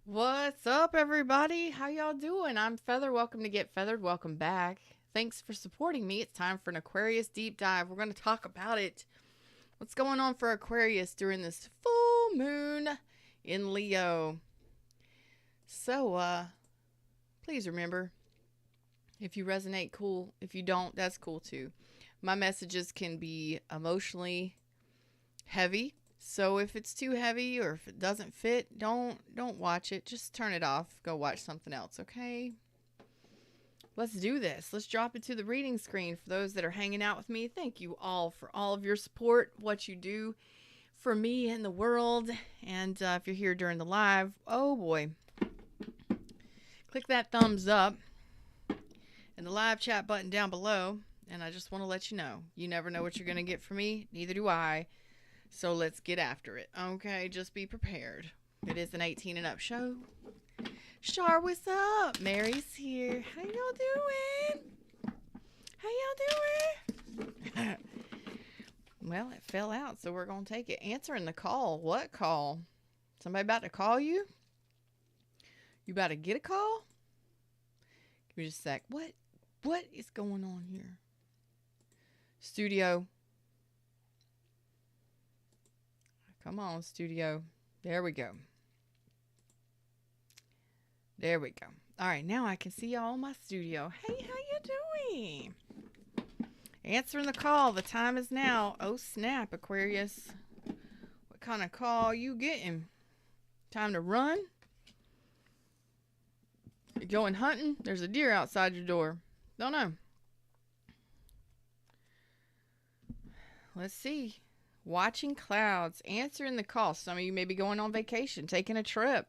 What's up, everybody? How y'all doing? I'm Feather. Welcome to Get Feathered. Welcome back. Thanks for supporting me. It's time for an Aquarius deep dive. We're going to talk about it. What's going on for Aquarius during this full moon in Leo? So, please remember, if you resonate, cool. If you don't, that's cool too. My messages can be emotionally heavy. So if it's too heavy or if it doesn't fit, don't watch it. Just turn it off. Go watch something else, okay? Let's do this. Let's drop into the reading screen. For those that are hanging out with me, thank you all for all of your support, what you do for me and the world. And if you're here during the live, oh boy, click that thumbs up and the live chat button down below. And I just want to let you know, you never know what you're going to get from me. Neither do I. So let's get after it. Okay, just be prepared. It is an 18 and up show. Shar, what's up? Mary's here. How y'all doing? How y'all doing? Well, it fell out, so we're going to take it. Answering the call. What call? Somebody about to call you? You about to get a call? Give me just a sec. What is going on here? Studio. Come on, studio. There we go. There we go. All right, now I can see y'all in my studio. Hey, how you doing? Answering the call. The time is now. Oh, snap, Aquarius. What kind of call you getting? Time to run? You going hunting? There's a deer outside your door. Don't know. Let's see. Watching clouds, answering the call. Some of you may be going on vacation, taking a trip.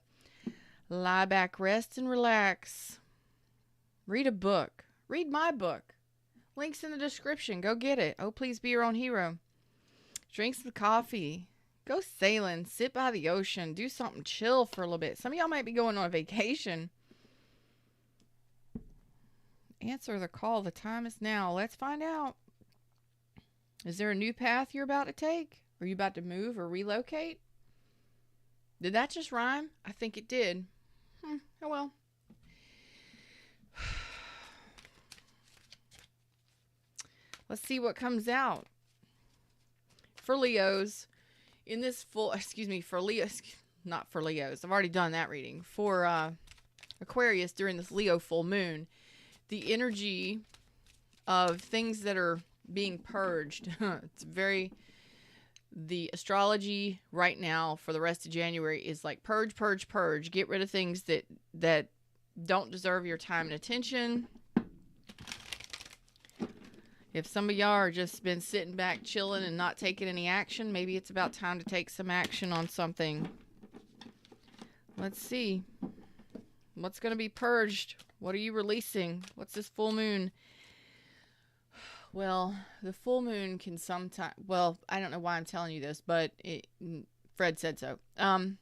Lie back, rest, and relax. Read a book. Read my book. Links in the description. Go get it. Oh, please be your own hero. Drink some coffee. Go sailing. Sit by the ocean. Do something chill for a little bit. Some of y'all might be going on vacation. Answer the call. The time is now. Let's find out. Is there a new path you're about to take? Are you about to move or relocate? Did that just rhyme? I think it did. Oh well. Let's see what comes out. For Leos, in this for Leos, not for Leos. I've already done that reading. For Aquarius during this Leo full moon, the energy of things that are being purged. The astrology right now for the rest of January is like purge, purge, purge. Get rid of things that don't deserve your time and attention. If some of y'all are just been sitting back chilling and not taking any action, maybe it's about time to take some action on something. Let's see. What's going to be purged? What are you releasing? What's this full moon? Well, the full moon can sometimes... Well, I don't know why I'm telling you this, but Fred said so. The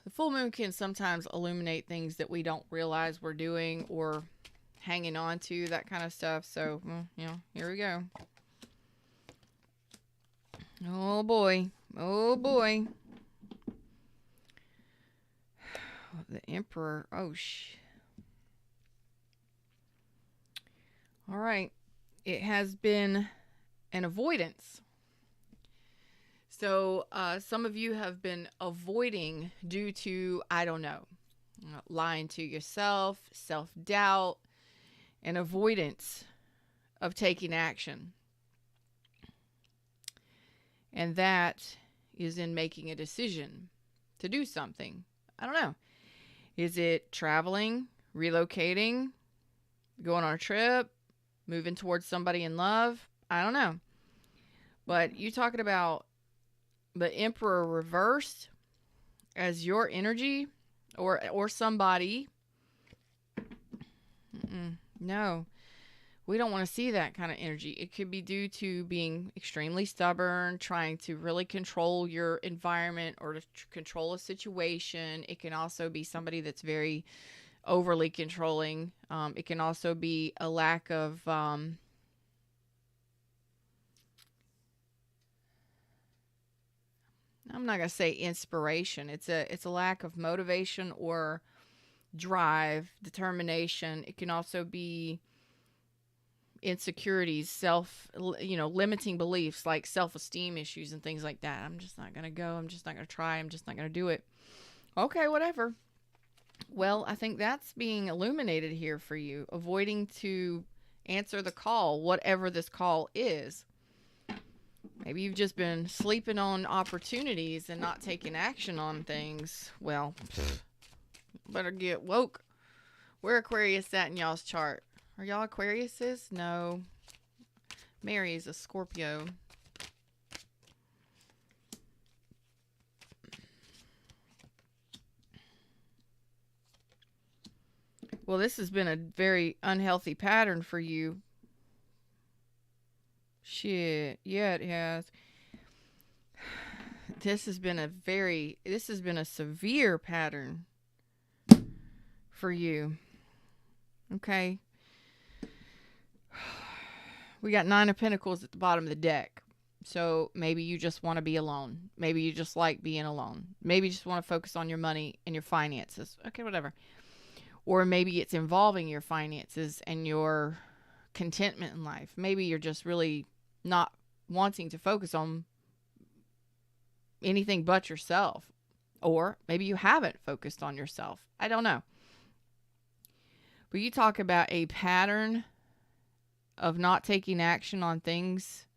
full moon can sometimes illuminate things that we don't realize we're doing or hanging on to, that kind of stuff. So, here we go. Oh, boy. Oh, boy. The Emperor. Oh, All right. It has been an avoidance. So some of you have been avoiding due to, I don't know, lying to yourself, self-doubt, and avoidance of taking action. And that is in making a decision to do something. I don't know. Is it traveling, relocating, going on a trip, moving towards somebody in love? I don't know. But you talking about the Emperor reversed as your energy or somebody. No. We don't want to see that kind of energy. It could be due to being extremely stubborn, trying to really control your environment or to control a situation. It can also be somebody that's very overly controlling. It can also be a lack of I'm I'm not going to say inspiration. It's a lack of motivation or drive, determination. It can also be insecurities, limiting beliefs like self-esteem issues and things like that. I'm just not going to go. I'm just not going to try. I'm just not going to do it. Okay, whatever. Well, I think that's being illuminated here for you. Avoiding to answer the call, whatever this call is. Maybe you've just been sleeping on opportunities and not taking action on things. Well, better get woke. Where Aquarius at in y'all's chart? Are y'all Aquariuses? No. Mary is a Scorpio. Well, this has been a very unhealthy pattern for you. Shit. Yeah, it has. This has been a severe pattern for you. Okay. We got 9 of Pentacles at the bottom of the deck. So maybe you just want to be alone. Maybe you just like being alone. Maybe you just want to focus on your money and your finances. Okay, whatever. Or maybe it's involving your finances and your contentment in life. Maybe you're just really not wanting to focus on anything but yourself. Or maybe you haven't focused on yourself. I don't know. But you talk about a pattern of not taking action on things.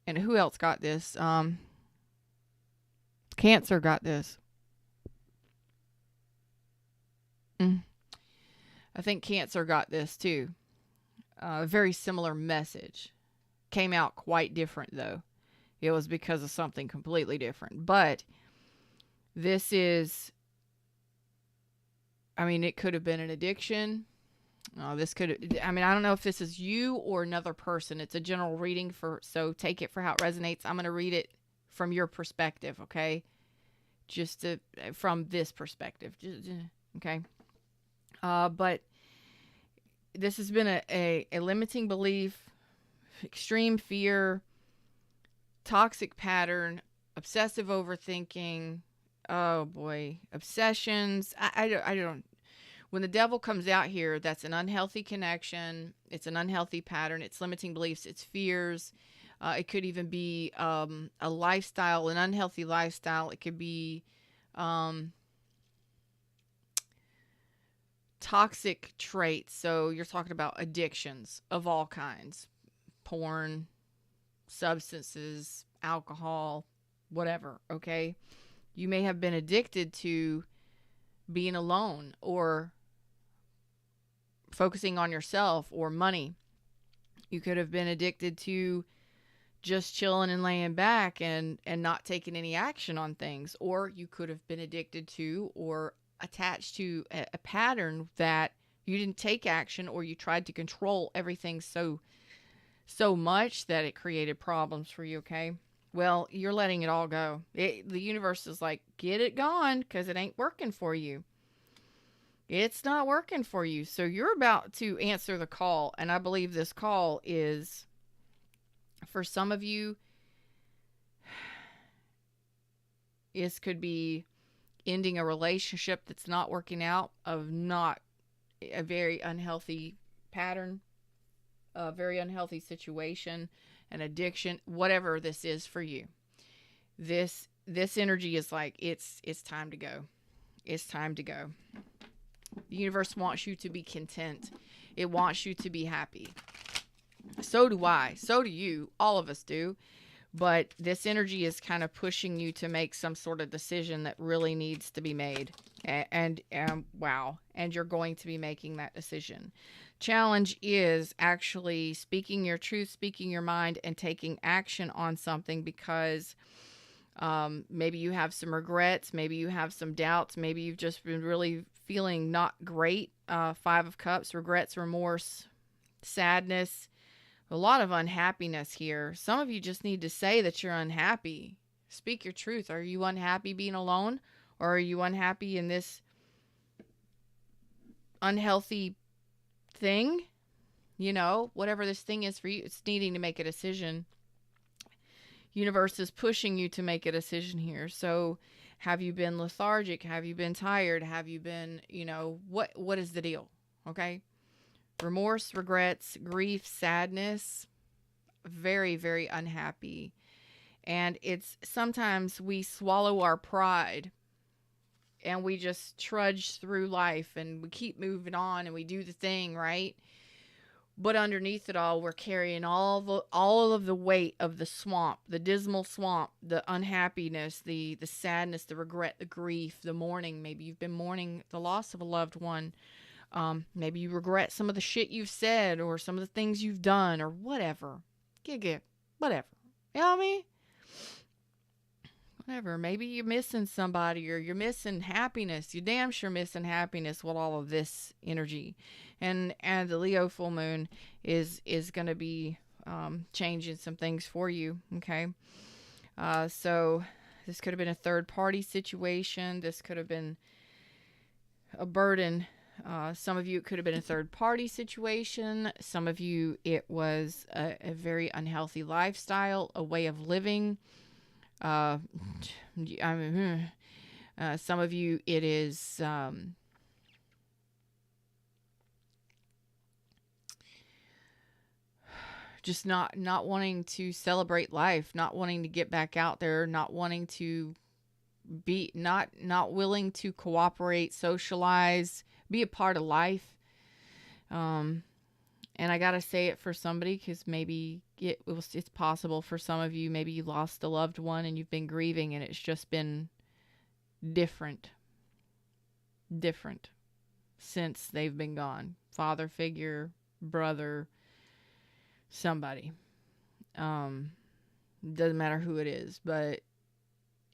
And who else got this? Cancer got this. I think Cancer got this too. A very similar message. Came out quite different though. It was because of something completely different. But this is, it could have been an addiction. I don't know if this is you or another person. It's a general reading so take it for how it resonates. I'm going to read it from your perspective, okay? From this perspective. Okay? But this has been a limiting belief, extreme fear, toxic pattern, obsessive overthinking. Oh boy, obsessions. I don't. When the devil comes out here, that's an unhealthy connection. It's an unhealthy pattern. It's limiting beliefs. It's fears. It could even be a lifestyle, an unhealthy lifestyle. It could be toxic traits. So you're talking about addictions of all kinds. Porn, substances, alcohol, whatever, okay? You may have been addicted to being alone or focusing on yourself or money. You could have been addicted to just chilling and laying back and not taking any action on things. Or you could have been addicted to or attached to a pattern that you didn't take action, or you tried to control everything so much that it created problems for you, okay? Well, you're letting it all go. The universe is like, get it gone because it ain't working for you. It's not working for you. So you're about to answer the call. And I believe this call is, for some of you, this could be ending a relationship that's not working out, of not a very unhealthy pattern, a very unhealthy situation, an addiction, whatever this is for you. This energy is like, it's time to go. It's time to go. The universe wants you to be content. It wants you to be happy. So do I. So do you. All of us do. But this energy is kind of pushing you to make some sort of decision that really needs to be made. And wow. And you're going to be making that decision. Challenge is actually speaking your truth, speaking your mind, and taking action on something, because maybe you have some regrets. Maybe you have some doubts. Maybe you've just been really feeling not great. 5 of Cups, regrets, remorse, sadness, a lot of unhappiness here. Some of you just need to say that you're unhappy. Speak your truth. Are you unhappy being alone? Or are you unhappy in this unhealthy thing? Whatever this thing is for you, it's needing to make a decision. Universe is pushing you to make a decision here. So have you been lethargic? Have you been tired? Have you been, what is the deal? Okay. Remorse, regrets, grief, sadness, very, very unhappy. And it's sometimes we swallow our pride and we just trudge through life and we keep moving on and we do the thing, right? But underneath it all, we're carrying all of the weight of the swamp, the dismal swamp, the unhappiness, the sadness, the regret, the grief, the mourning. Maybe you've been mourning the loss of a loved one. Maybe you regret some of the shit you've said or some of the things you've done or whatever. Whatever. You know what I mean? Whatever. Maybe you're missing somebody or you're missing happiness. You're damn sure missing happiness with all of this energy. And the Leo full moon is going to be changing some things for you. Okay. So this could have been a third party situation. This could have been a burden. Some of you, it could have been a third party situation. Some of you, it was a very unhealthy lifestyle, a way of living. Some of you, it is just not wanting to celebrate life, not wanting to get back out there, not wanting to be, not willing to cooperate, socialize, be a part of life. And I gotta say it for somebody, because maybe it's possible for some of you, maybe you lost a loved one and you've been grieving and it's just been different since they've been gone. Father figure, brother, somebody. Doesn't matter who it is, but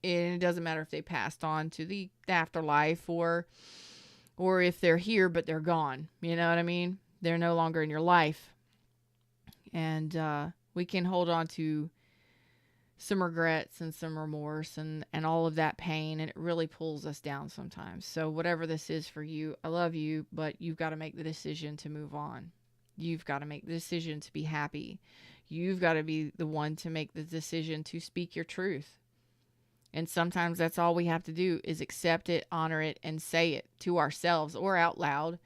it doesn't matter if they passed on to the afterlife or if they're here but they're gone. You know what I mean? They're no longer in your life. And we can hold on to some regrets and some remorse and all of that pain, and it really pulls us down sometimes. So whatever this is for you, I love you, but you've got to make the decision to move on. You've got to make the decision to be happy. You've got to be the one to make the decision to speak your truth. And sometimes that's all we have to do is accept it, honor it, and say it to ourselves or out loud.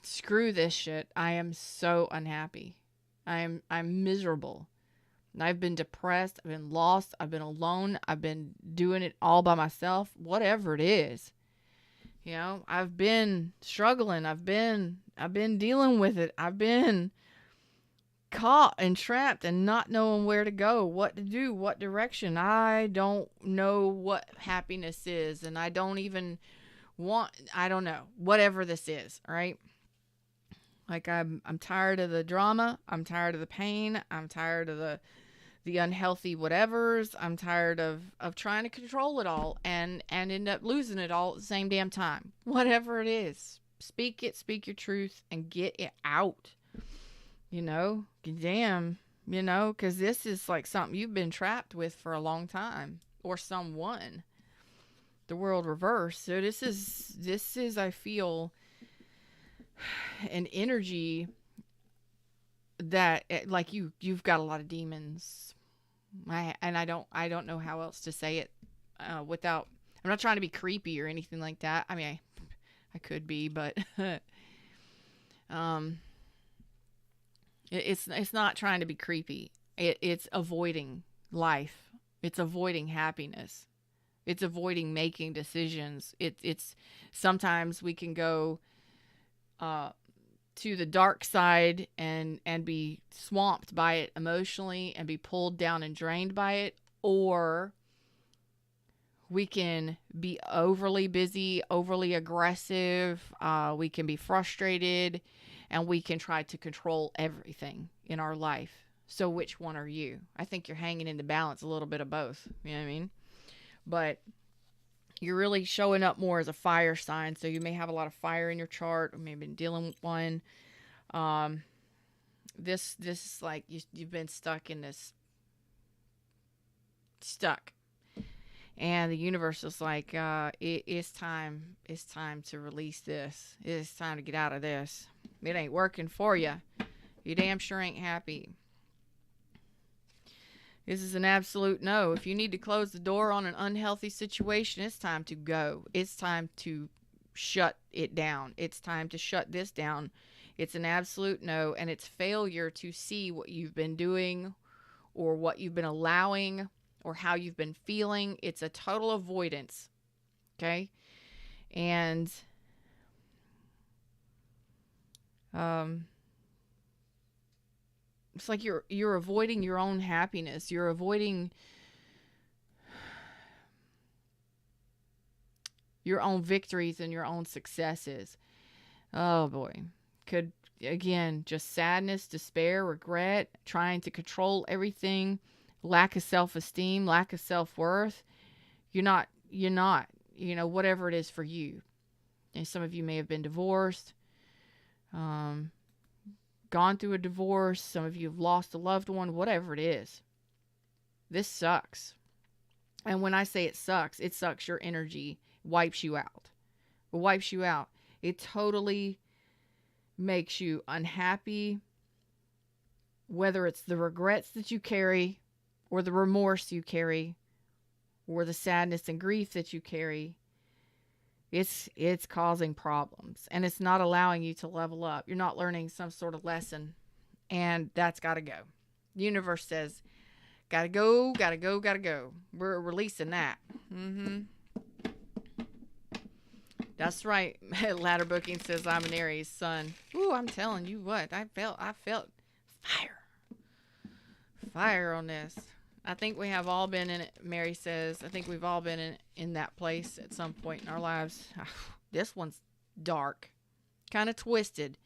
Screw this shit. I am so unhappy. I'm miserable. I've been depressed. I've been lost. I've been alone. I've been doing it all by myself. Whatever it is. You know, I've been struggling. I've been dealing with it. I've been caught and trapped and not knowing where to go, what to do, what direction. I don't know what happiness is, and I don't even I don't know, whatever this is, right? Like I'm tired of the drama. I'm tired of the pain. I'm tired of the unhealthy whatevers. I'm tired of trying to control it all and end up losing it all at the same damn time. Whatever it is, speak your truth and get it out. You know, damn, you know, because this is like something you've been trapped with for a long time, or someone. The world reversed. So this is I feel an energy that like you've got a lot of demons. I don't know how else to say it without, I'm not trying to be creepy or anything like that. I mean, I could be, but it's not trying to be creepy. It's avoiding life. It's avoiding happiness. It's avoiding making decisions. It's sometimes we can go to the dark side and be swamped by it emotionally and be pulled down and drained by it, or we can be overly busy, overly aggressive. We can be frustrated, and we can try to control everything in our life. So which one are you? I think you're hanging in the balance a little bit of both. You know what I mean? But you're really showing up more as a fire sign. So you may have a lot of fire in your chart, or maybe been dealing with one. This is like you've been stuck in this. And the universe is like, it's time to release this. It's time to get out of this. It ain't working for you. You damn sure ain't happy. This is an absolute no. If you need to close the door on an unhealthy situation, it's time to go. It's time to shut it down. It's time to shut this down. It's an absolute no, and it's failure to see what you've been doing or what you've been allowing or how you've been feeling. It's a total avoidance. Okay? And it's like you're avoiding your own happiness. You're avoiding your own victories and your own successes. Oh boy. Could, again, just sadness, despair, regret, trying to control everything, lack of self-esteem, lack of self-worth. You're not, whatever it is for you. And some of you may have been divorced, gone through a divorce. Some of you have lost a loved one, whatever it is. This sucks. And when I say it sucks your energy, wipes you out. It wipes you out. It totally makes you unhappy, whether it's the regrets that you carry or the remorse you carry or the sadness and grief that you carry. It's causing problems, and it's not allowing you to level up. You're not learning some sort of lesson, and that's got to go. The universe says, gotta go, gotta go, gotta go. We're releasing that. That's right. Ladder Booking says I'm an Aries sun. Ooh, I'm telling you what, I felt fire on this. I think we have all been in it. Mary says, I think we've all been in that place at some point in our lives. This one's dark, kind of twisted.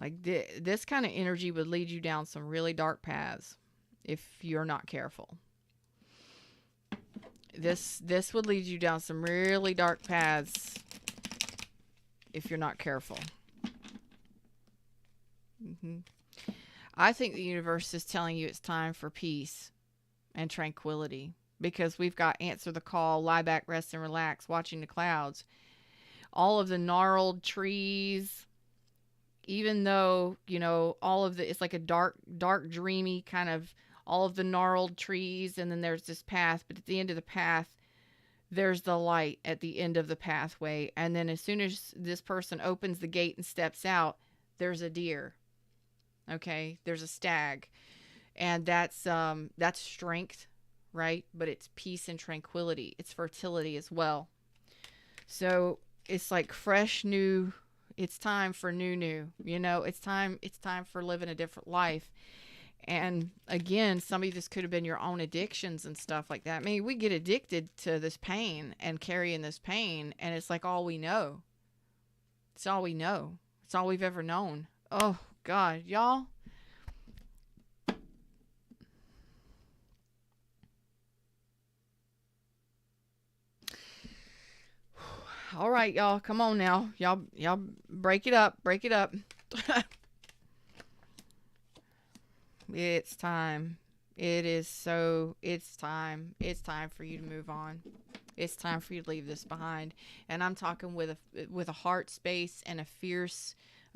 Like this kind of energy would lead you down some really dark paths if you're not careful. This would lead you down some really dark paths if you're not careful. I think the universe is telling you it's time for peace and tranquility, because we've got answer the call, lie back, rest and relax, watching the clouds. All of the gnarled trees, even though, all of it's like a dark, dreamy kind of, all of the gnarled trees, and then there's this path, but at the end of the path, there's the light at the end of the pathway. And then as soon as this person opens the gate and steps out, there's a deer. Okay, there's a stag, and that's strength, right? But it's peace and tranquility. It's fertility as well. So it's like fresh, new. It's time for new. It's time for living a different life. And again, some of this could have been your own addictions and stuff like that. I mean, we get addicted to this pain and carrying this pain, and it's like all we know. It's all we know. It's all we've ever known. Oh God, y'all. All right, y'all. Come on now. Y'all break it up. It's time. It's time. It's time for you to move on. It's time for you to leave this behind. And I'm talking with a heart space and a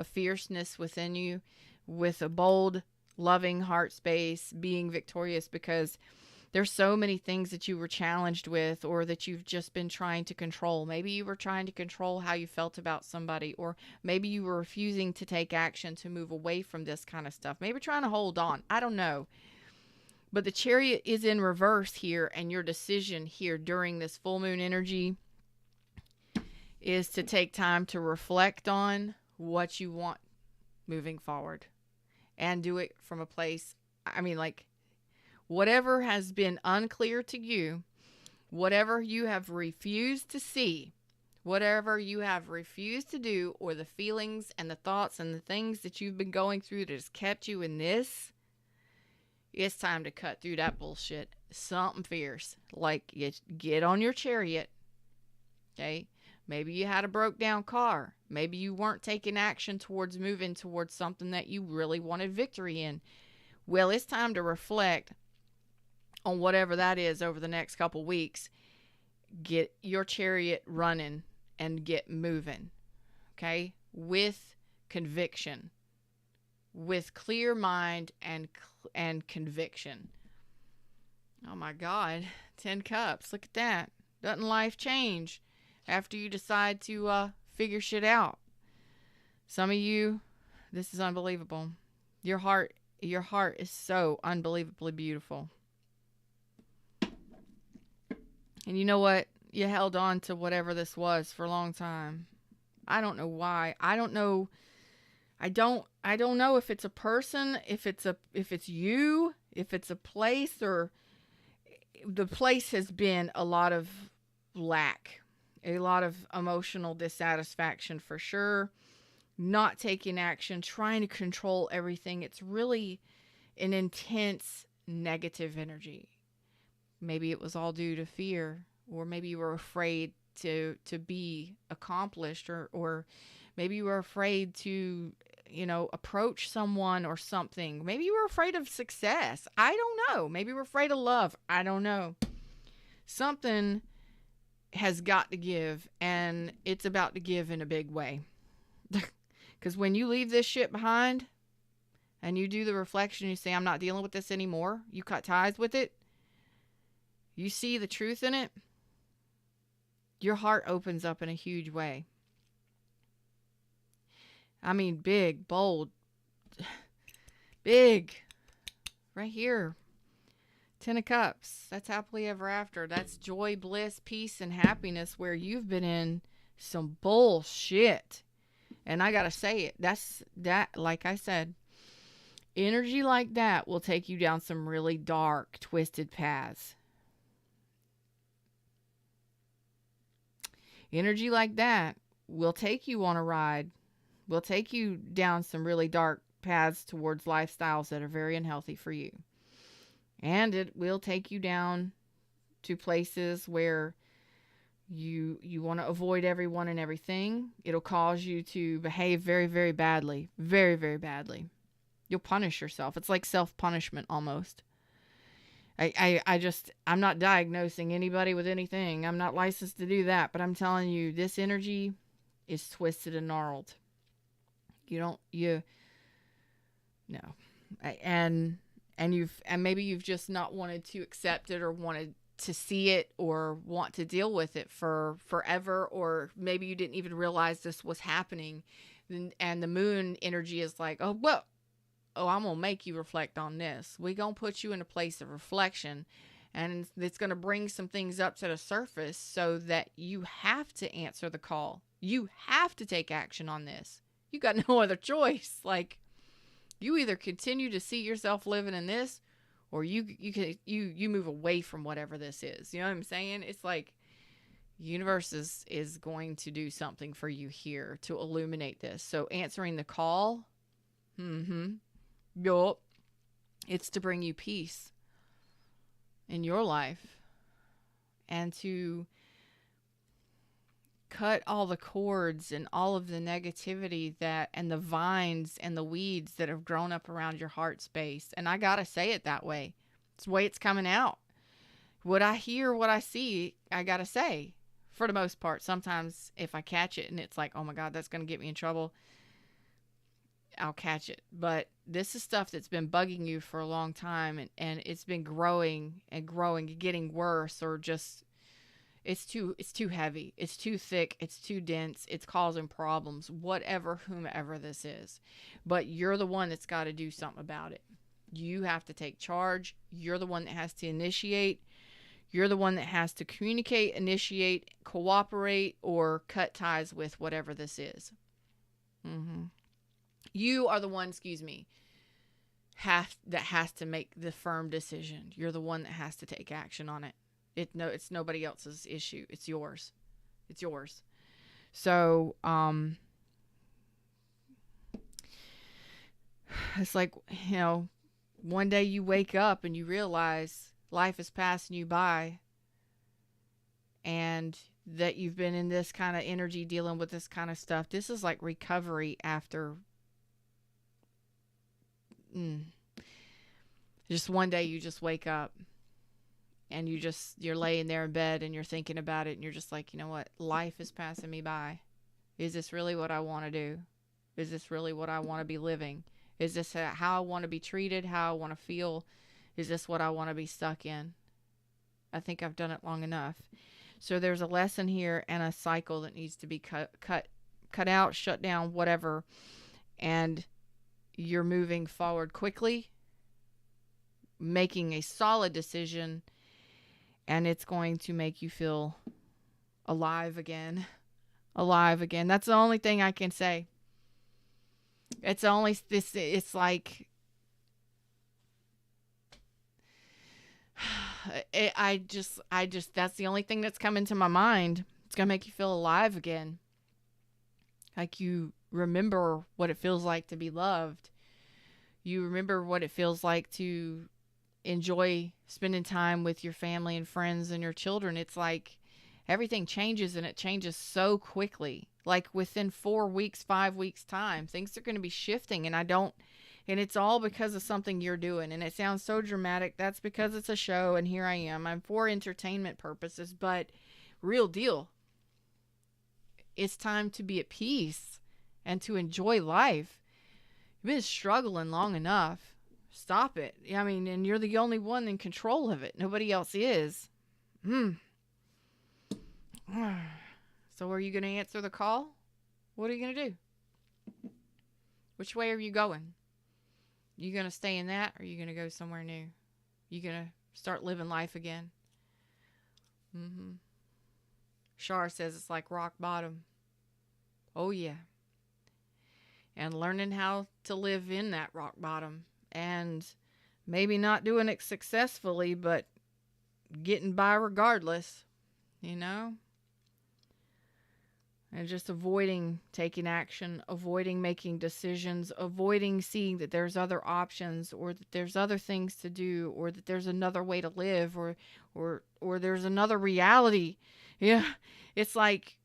fierceness within you, with a bold, loving heart space, being victorious, because there's so many things that you were challenged with, or that you've just been trying to control. Maybe you were trying to control how you felt about somebody, or maybe you were refusing to take action to move away from this kind of stuff. Maybe trying to hold on. I don't know. But the Chariot is in reverse here, and your decision here during this full moon energy is to take time to reflect on what you want moving forward, and do it from a place, whatever has been unclear to you, whatever you have refused to see, whatever you have refused to do, or the feelings and the thoughts and the things that you've been going through that has kept you in this, it's time to cut through that bullshit. Something fierce. Like, you get on your Chariot. Okay? Maybe you had a broke down car. Maybe you weren't taking action towards moving towards something that you really wanted victory in. Well, it's time to reflect on whatever that is over the next couple weeks. Get your Chariot running and get moving. Okay? With conviction. with clear mind and conviction. Oh my God, 10 cups. Look at that. Doesn't life change after you decide to figure shit out? Some of you, this is unbelievable. Your heart is so unbelievably beautiful. And you know what? You held on to whatever this was for a long time. I don't know why. I don't know if it's a person, if it's you, if it's a place, or the place has been a lot of lack, a lot of emotional dissatisfaction for sure, not taking action, trying to control everything. It's really an intense negative energy. Maybe it was all due to fear, or maybe you were afraid to be accomplished, or maybe you were afraid to, approach someone or something. Maybe you were afraid of success. I don't know. Maybe we're afraid of love. I don't know. Something has got to give, and it's about to give in a big way. Because when you leave this shit behind and you do the reflection, you say, I'm not dealing with this anymore. You cut ties with it. You see the truth in it. Your heart opens up in a huge way. I mean, big, bold, big, right here. 10 of Cups. That's happily ever after. That's joy, bliss, peace, and happiness, where you've been in some bullshit. And I gotta say it. That, like I said, energy like that will take you down some really dark, twisted paths. Energy like that will take you on a ride, will take you down some really dark paths towards lifestyles that are very unhealthy for you. And it will take you down to places where you want to avoid everyone and everything. It'll cause you to behave very, very badly. Very, very badly. You'll punish yourself. It's like self-punishment almost. I'm not diagnosing anybody with anything. I'm not licensed to do that, but I'm telling you, this energy is twisted and gnarled. No. And maybe you've just not wanted to accept it, or wanted to see it, or want to deal with it for forever, or maybe you didn't even realize this was happening. And the moon energy is like, I'm going to make you reflect on this. We're going to put you in a place of reflection, and it's going to bring some things up to the surface so that you have to answer the call. You have to take action on this. You got no other choice. Like, you either continue to see yourself living in this, or you move away from whatever this is. You know what I'm saying? It's like universe is going to do something for you here to illuminate this. So answering the call, yup, it's to bring you peace in your life, and to cut all the cords and all of the negativity and the vines and the weeds that have grown up around your heart space. And I gotta say it that way. It's the way it's coming out. What I hear, what I see, I gotta say, for the most part. Sometimes if I catch it and it's like, oh my God, that's gonna get me in trouble, I'll catch it. But this is stuff that's been bugging you for a long time, and it's been growing and growing and getting worse, or just it's too heavy, it's too thick, it's too dense, it's causing problems, whatever, whomever this is. But you're the one that's got to do something about it. You have to take charge. You're the one that has to initiate. You're the one that has to communicate, initiate, cooperate, or cut ties with whatever this is. You are the one, that has to make the firm decision. You're the one that has to take action on it. It's nobody else's issue. It's yours. It's yours. So, it's like, one day you wake up and you realize life is passing you by, and that you've been in this kind of energy dealing with this kind of stuff. This is like recovery after just one day you just wake up and you're laying there in bed and you're thinking about it, and you're just like, you know what? Life is passing me by. Is this really what I want to do? Is this really what I want to be living? Is this how I want to be treated? How I want to feel? Is this what I want to be stuck in? I think I've done it long enough. So there's a lesson here and a cycle that needs to be cut out, shut down, whatever. And you're moving forward quickly, making a solid decision, and it's going to make you feel alive again. Alive again. That's the only thing I can say. It's only this. It's like I just. That's the only thing that's coming to my mind. It's gonna make you feel alive again. Like you remember what it feels like to be loved. You remember what it feels like to enjoy spending time with your family and friends and your children. It's like everything changes, and it changes so quickly. Like within 4 weeks, 5 weeks time, things are going to be shifting, and it's all because of something you're doing. And it sounds so dramatic. That's because it's a show, and here I am. I'm for entertainment purposes, but real deal. It's time to be at peace and to enjoy life. You've been struggling long enough. Stop it. I mean, and you're the only one in control of it. Nobody else is. So are you going to answer the call? What are you going to do? Which way are you going? You going to stay in that, or are you going to go somewhere new? You going to start living life again? Shar says it's like rock bottom. Oh, yeah. And learning how to live in that rock bottom. And maybe not doing it successfully, but getting by regardless, you know? And just avoiding taking action, avoiding making decisions, avoiding seeing that there's other options, or that there's other things to do, or that there's another way to live, or there's another reality. Yeah, it's like,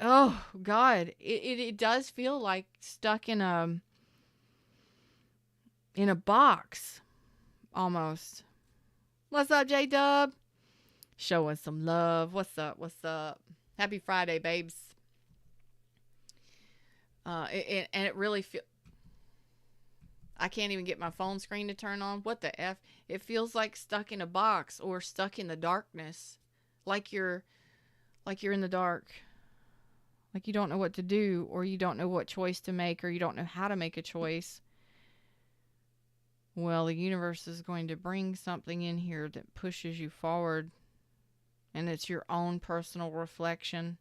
oh God, it does feel like stuck in a box, almost. What's up, J-Dub? Showing some love. What's up? What's up? Happy Friday, babes. And it really feels... I can't even get my phone screen to turn on. What the F? It feels like stuck in a box, or stuck in the darkness. Like you're in the dark. Like you don't know what to do, or you don't know what choice to make, or you don't know how to make a choice. Well, the universe is going to bring something in here that pushes you forward. And it's your own personal reflection.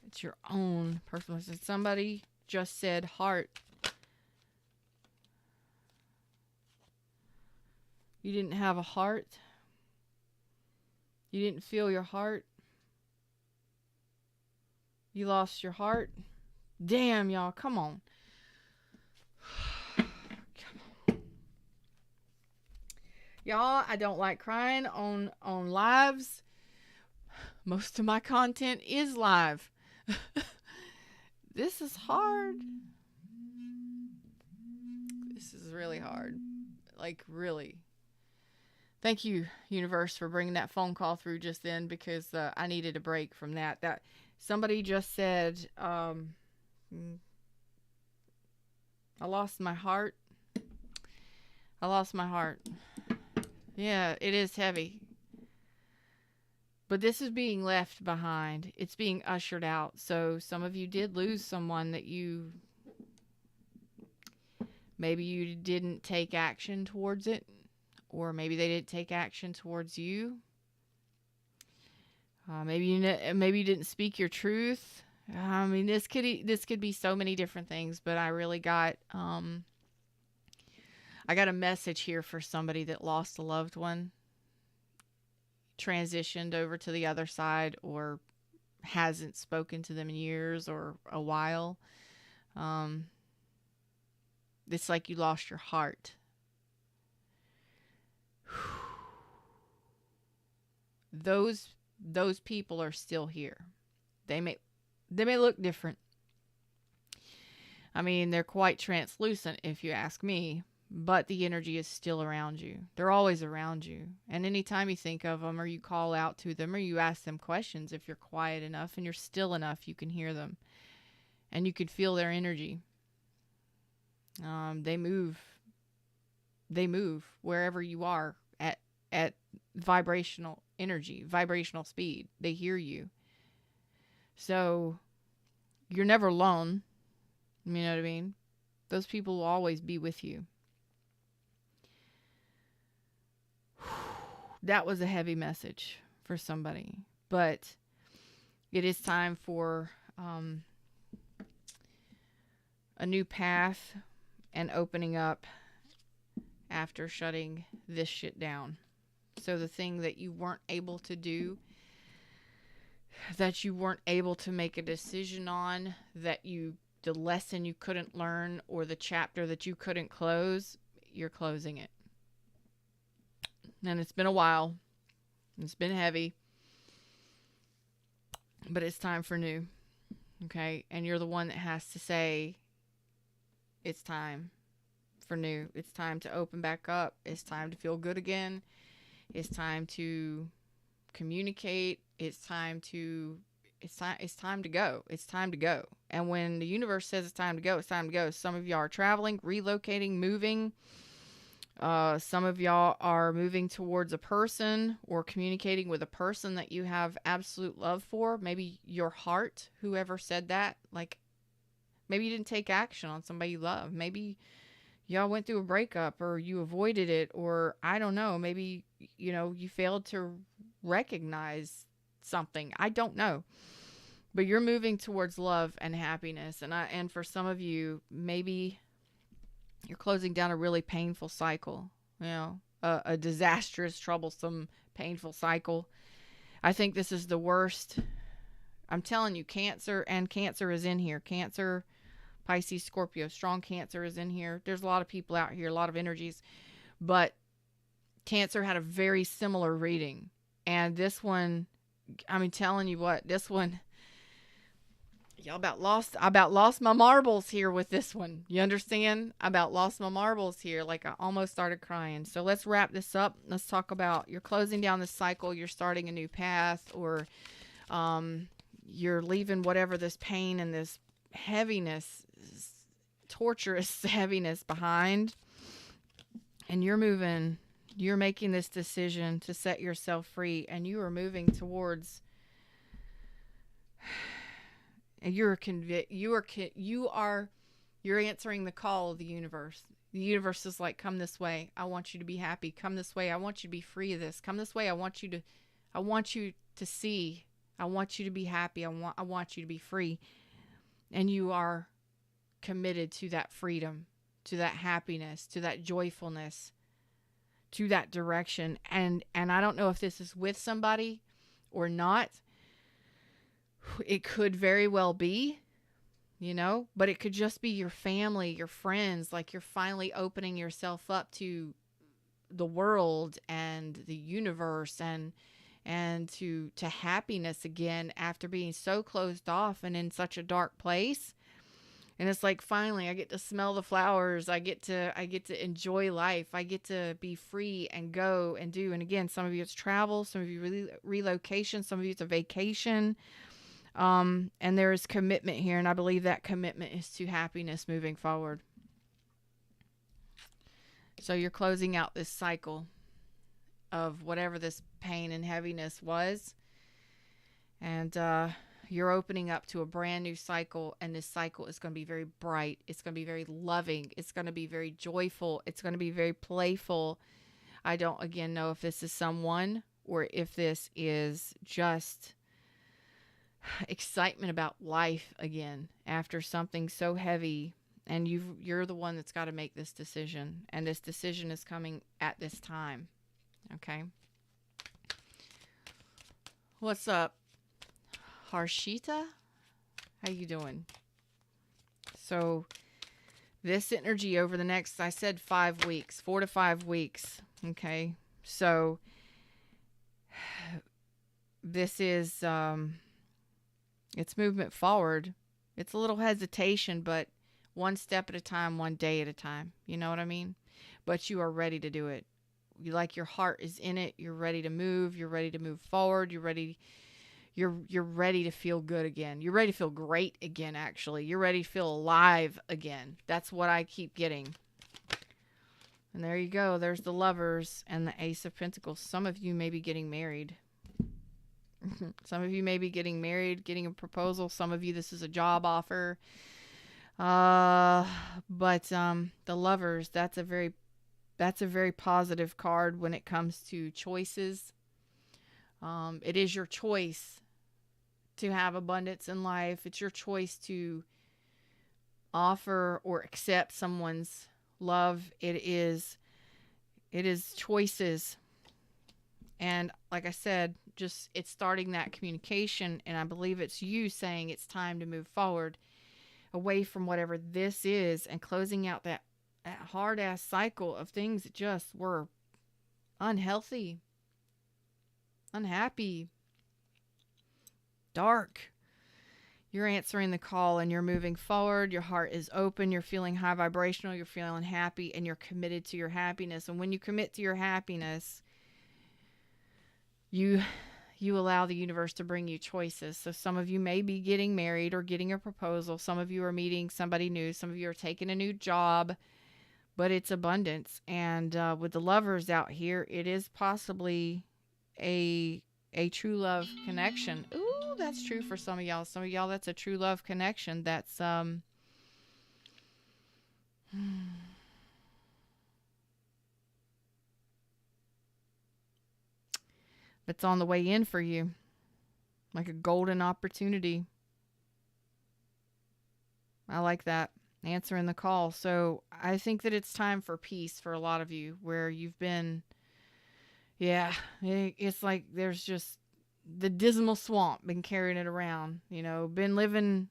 It's your own personal... Somebody just said heart. You didn't have a heart? You didn't feel your heart? You lost your heart? Damn, y'all. Come on. Y'all, I don't like crying on lives. Most of my content is live. This is hard. This is really hard. Like, really. Thank you, universe, for bringing that phone call through just then, because I needed a break from that. That somebody just said, I lost my heart. I lost my heart. Yeah, it is heavy. But this is being left behind. It's being ushered out. So some of you did lose someone that maybe you didn't take action towards it, or maybe they didn't take action towards you. Maybe you didn't speak your truth. I mean, this could be so many different things, but I really got I got a message here for somebody that lost a loved one, transitioned over to the other side, or hasn't spoken to them in years or a while. It's like you lost your heart. Those people are still here. They may look different. I mean, they're quite translucent, if you ask me. But the energy is still around you. They're always around you. And anytime you think of them, or you call out to them, or you ask them questions, if you're quiet enough and you're still enough, you can hear them. and you could feel their energy. They move wherever you are at vibrational energy, vibrational speed. They hear you. So you're never alone. You know what I mean? Those people will always be with you. That was a heavy message for somebody. But it is time for a new path and opening up after shutting this shit down. So the thing that you weren't able to do, that you weren't able to make a decision on, the lesson you couldn't learn, or the chapter that you couldn't close, you're closing it. And it's been a while. It's been heavy. But it's time for new. Okay? And you're the one that has to say, it's time for new. It's time to open back up. It's time to feel good again. It's time to communicate. It's time to go. It's time to go. And when the universe says it's time to go, it's time to go. Some of y'all are traveling, relocating, moving. Some of y'all are moving towards a person or communicating with a person that you have absolute love for. Maybe your heart, whoever said that, like maybe you didn't take action on somebody you love. Maybe y'all went through a breakup, or you avoided it, or I don't know. Maybe, you failed to recognize something. I don't know. But you're moving towards love and happiness. And for some of you, maybe you're closing down a really painful cycle, a disastrous, troublesome, painful cycle. I think this is the worst. I'm telling you, Cancer is in here. Cancer, Pisces, Scorpio, strong Cancer is in here. There's a lot of people out here, a lot of energies. But Cancer had a very similar reading. And this one, telling you what, this one, I about lost my marbles here with this one. You understand? I about lost my marbles here. Like I almost started crying. So let's wrap this up. Let's talk about you're closing down this cycle. You're starting a new path, or you're leaving whatever this pain and this heaviness, torturous heaviness behind. And you're making this decision to set yourself free, and you are moving towards, and you're answering the call of the universe. The universe is like, come this way. I want you to be happy. Come this way. I want you to be free of this. Come this way. I want you to see. I want you to be happy. I want you to be free. And you are committed to that freedom, to that happiness, to that joyfulness, to that direction. And I don't know if this is with somebody or not. It could very well be, but it could just be your family, your friends. Like you're finally opening yourself up to the world and the universe and to happiness again after being so closed off and in such a dark place. And it's like, finally I get to smell the flowers. I get to enjoy life. I get to be free and go and do. And again, some of you it's travel, some of you relocation, some of you it's a vacation. And there is commitment here, and I believe that commitment is to happiness moving forward. So you're closing out this cycle of whatever this pain and heaviness was, and you're opening up to a brand new cycle, and this cycle is going to be very bright. It's going to be very loving. It's going to be very joyful. It's going to be very playful. I don't, again, know if this is someone or if this is just excitement about life again after something so heavy, and you're the one that's got to make this decision, and this decision is coming at this time. Okay, what's up, Harshita? How you doing? So this energy over the next, I said 5 weeks, 4 to 5 weeks. Okay, so this is it's movement forward. It's a little hesitation, but one step at a time, one day at a time. You know what I mean? But you are ready to do it. Your heart is in it. You're ready to move. You're ready to move forward. You're You're ready to feel good again. You're ready to feel great again, actually. You're ready to feel alive again. That's what I keep getting. And there you go. There's the Lovers and the Ace of Pentacles. Some of you may be getting married. Some of you may be getting married, getting a proposal. Some of you, this is a job offer. But the Lovers, that's a very positive card when it comes to choices. It is your choice to have abundance in life. It's your choice to offer or accept someone's love. It is choices. And like I said, just it's starting that communication, and I believe it's you saying it's time to move forward away from whatever this is and closing out that hard ass cycle of things that just were unhealthy, unhappy, dark. You're answering the call and you're moving forward. Your heart is open. You're feeling high vibrational. You're feeling happy, and you're committed to your happiness. And when you commit to your happiness, you allow the universe to bring you choices. So some of you may be getting married or getting a proposal. Some of you are meeting somebody new. Some of you are taking a new job, but it's abundance. And with the Lovers out here, it is possibly a true love connection. Ooh, that's true for some of y'all. Some of y'all, that's a true love connection. That's it's on the way in for you, like a golden opportunity. I like that. Answering the call. So I think that it's time for peace for a lot of you, where you've been, it's like there's just the dismal swamp, been carrying it around, been living,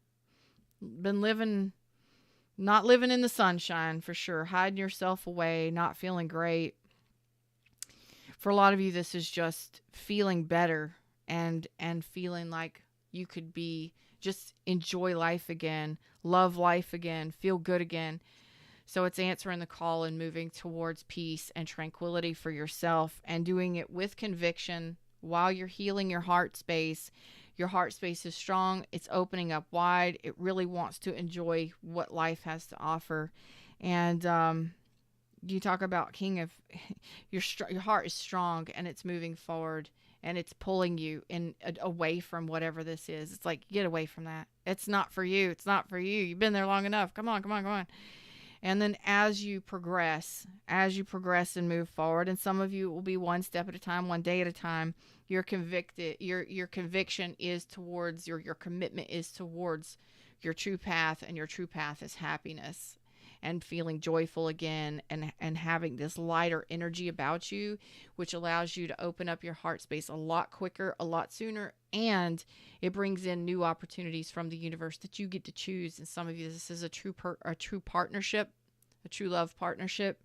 not living in the sunshine for sure, hiding yourself away, not feeling great. For a lot of you, this is just feeling better and feeling like you could just enjoy life again, love life again, feel good again. So it's answering the call and moving towards peace and tranquility for yourself, and doing it with conviction while you're healing your heart space. Your heart space is strong. It's opening up wide. It really wants to enjoy what life has to offer. And you talk about king of your heart is strong, and it's moving forward, and it's pulling you away from whatever this is. It's like, get away from that. It's not for you. It's not for you. You've been there long enough. Come on. And then as you progress and move forward, and some of you will be one step at a time, one day at a time, your conviction is towards your commitment is towards your true path, and your true path is happiness and feeling joyful again, and having this lighter energy about you, which allows you to open up your heart space a lot quicker, a lot sooner, and it brings in new opportunities from the universe that you get to choose. And some of you, this is a true partnership, a true love partnership,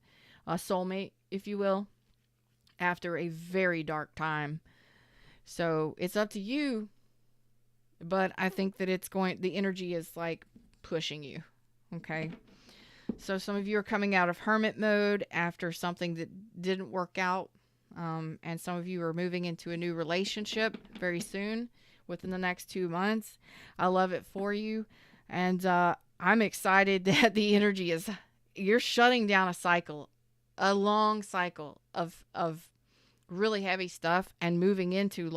a soulmate, if you will, after a very dark time. So it's up to you, but I think that the energy is like pushing you. Okay. So some of you are coming out of hermit mode after something that didn't work out. And some of you are moving into a new relationship very soon, within the next 2 months. I love it for you. And I'm excited that the energy you're shutting down a long cycle of really heavy stuff, and moving into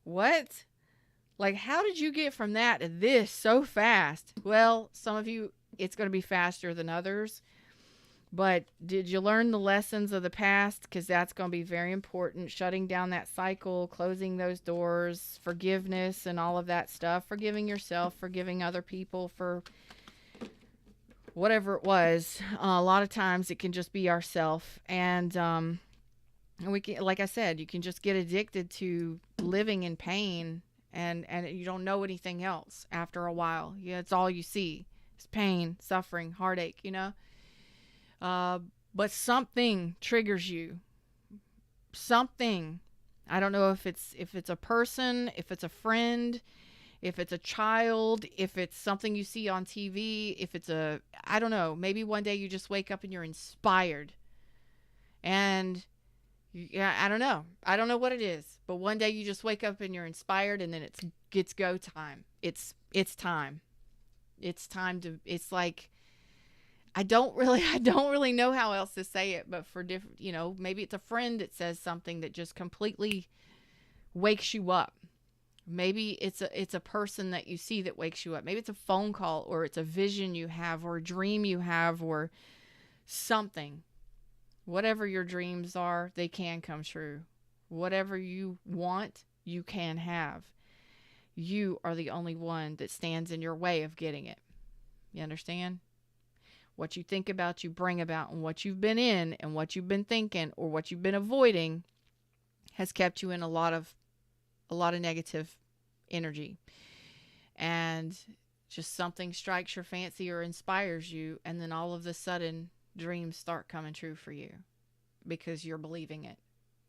what? Like, how did you get from that to this so fast? Well, some of you, it's going to be faster than others. But did you learn the lessons of the past? Because that's going to be very important. Shutting down that cycle, closing those doors, forgiveness and all of that stuff. Forgiving yourself, forgiving other people for whatever it was. A lot of times it can just be ourself. And we can, like I said, you can just get addicted to living in pain. And you don't know anything else after a while. It's all you see. It's pain, suffering, heartache, But something triggers you. Something. I don't know if it's a person, if it's a friend, if it's a child, if it's something you see on TV, if it's I don't know. Maybe one day you just wake up and you're inspired. And Yeah, I don't know. I don't know what it is, but one day you just wake up and you're inspired, and then it's go time. It's time. It's time to. It's like I don't really I don't really know how else to say it, but for different, maybe it's a friend that says something that just completely wakes you up. Maybe it's a person that you see that wakes you up. Maybe it's a phone call, or it's a vision you have, or a dream you have, or something. Whatever your dreams are, they can come true. Whatever you want, you can have. You are the only one that stands in your way of getting it. You understand? What you think about, you bring about, and what you've been in and what you've been thinking or what you've been avoiding has kept you in a lot of negative energy. And just something strikes your fancy or inspires you, and then all of a sudden dreams start coming true for you because you're believing it,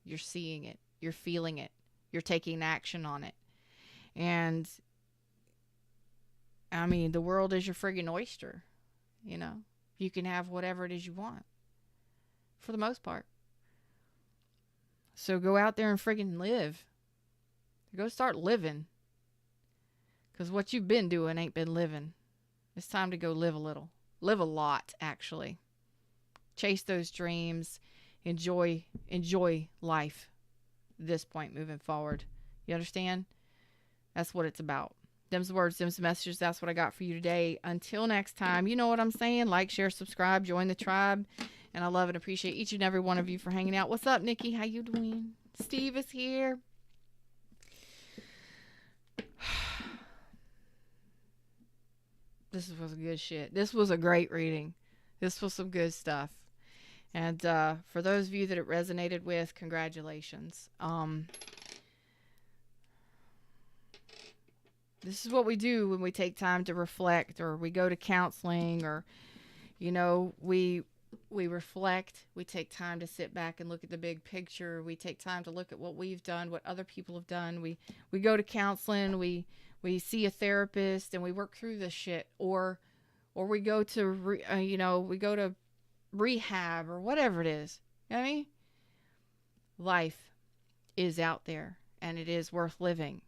you're seeing it, you're feeling it, you're taking action on it. And I mean, the world is your friggin' oyster. You can have whatever it is you want for the most part. So go out there and friggin' live. Go start living, because what you've been doing ain't been living. It's time to go live a little, live a lot, actually. Chase those dreams. Enjoy life this point moving forward. You understand? That's what it's about. Them's the words, them's the messages. That's what I got for you today. Until next time, you know what I'm saying? Like, share, subscribe, join the tribe. And I love and appreciate each and every one of you for hanging out. What's up, Nikki? How you doing? Steve is here. This was good shit. This was a great reading. This was some good stuff. And for those of you that it resonated with, congratulations. This is what we do when we take time to reflect, or we go to counseling, or, we reflect. We take time to sit back and look at the big picture. We take time to look at what we've done, what other people have done. We go to counseling. We see a therapist, and we work through this shit, or we go to we go to rehab, or whatever it is. You know what I mean? Life is out there, and it is worth living.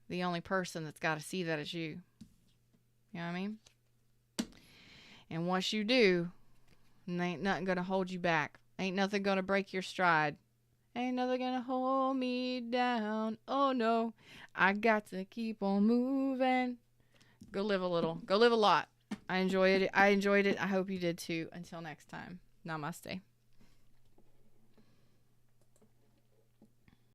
The only person that's got to see that is you. You know what I mean? And once you do, ain't nothing going to hold you back. Ain't nothing going to break your stride. Ain't nothing going to hold me down. Oh no, I got to keep on moving. Go live a little. Go live a lot. I enjoyed it. I hope you did too. Until next time. Namaste.